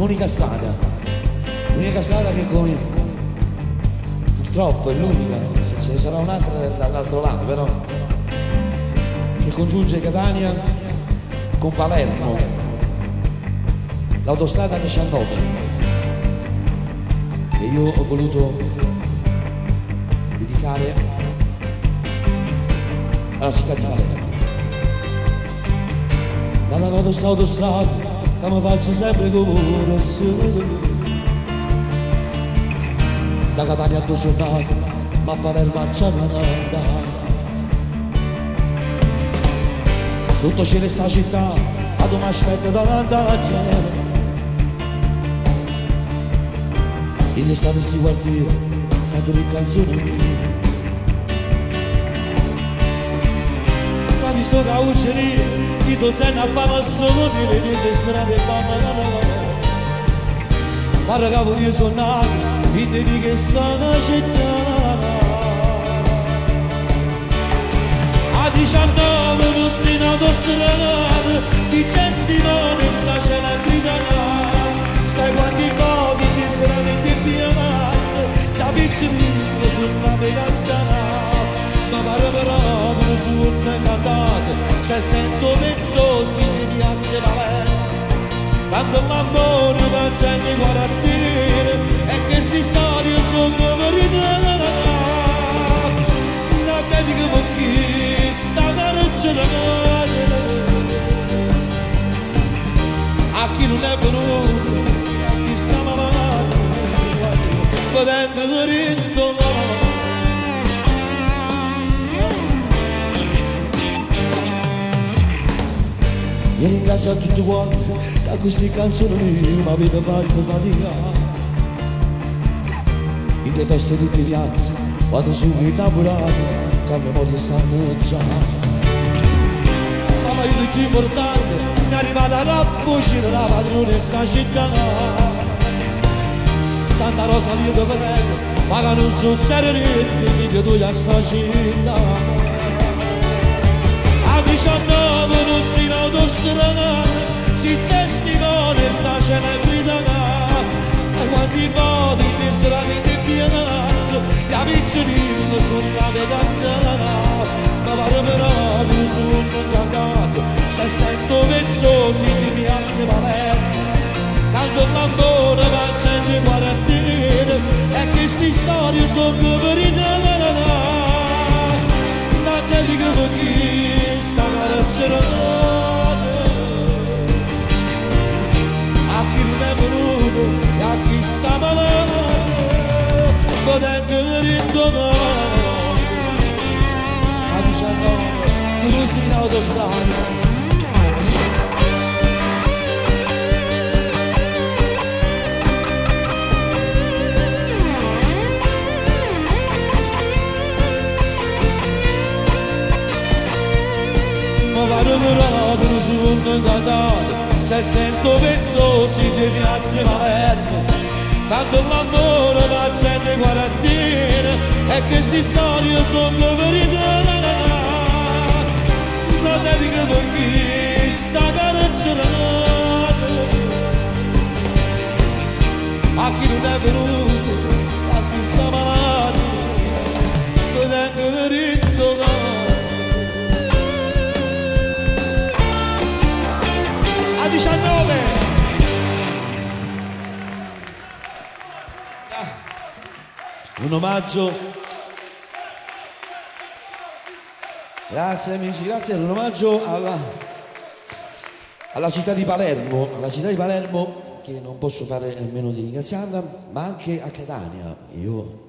l'unica strada che purtroppo è l'unica, ce ne sarà un'altra dall'altro lato, però che congiunge Catania con Palermo, l'autostrada 19, che io ho voluto dedicare alla città di Palermo. Dalla autostrada che mi faccio sempre corazione, da Catania a 2 giornate, ma a Palermo c'è un'anda. Sotto c'è sta città, a dove mi aspetta tanta gente, in estate si quartiere, canto le canzoni mie. Ma di sto cauccio lì, i dozzeni a fama solo di le mie strade e ma ragazzi io sono nato in devi che sono città. A 19 non si in autostrada, si testimone sta celebrità. Sai quanti pochi di strade di piazza, già piccolino sulla pegata. Ma pare però non sono cantate, se sento mezzosi di piazze Palermo. Tanto l'amore va gente quarantine e queste storie sono verità. La dedica per chi sta carcerata, a chi non è venuto, a chi sta malato, vedendo rinto. Io ringrazio a tutti quanti che a queste canzoni mi avete fatto faticare. In te feste tutte le piazze, quando sono innamorato, che a memoria stanno già. Ma io dico importante, mi è arrivata la cucina da padrone in sta città. Santa Rosa io ti prego, pagano un successo di figlio tu a sta città. A 19 non si in autostrada, si testimone sta celebrità. Sai quanti voti in strade di piazza, gli piccolini sono navigata. Ma pare però non sono cantato, se sento mezzosi di piazze Palermo. Canto l'amore va gente quarantine e queste storie sono verità. La dedica per chi sta carcerata, a chi non è venuto e a chi sta malato, potendo rintornare. A 19 tu non sei in autostrada. Ma vado per non sono cantato, se sento pezzosi di piazze Palermo. Tanto l'amore va gente quarantine e queste storie sono verità. La dedica per chi sta carcerata, a chi non è venuto, a chi sta malato, potendo ritornare. A 19 un omaggio, grazie amici, grazie, un omaggio alla città di Palermo, che non posso fare a meno di ringraziarla, ma anche a Catania. Io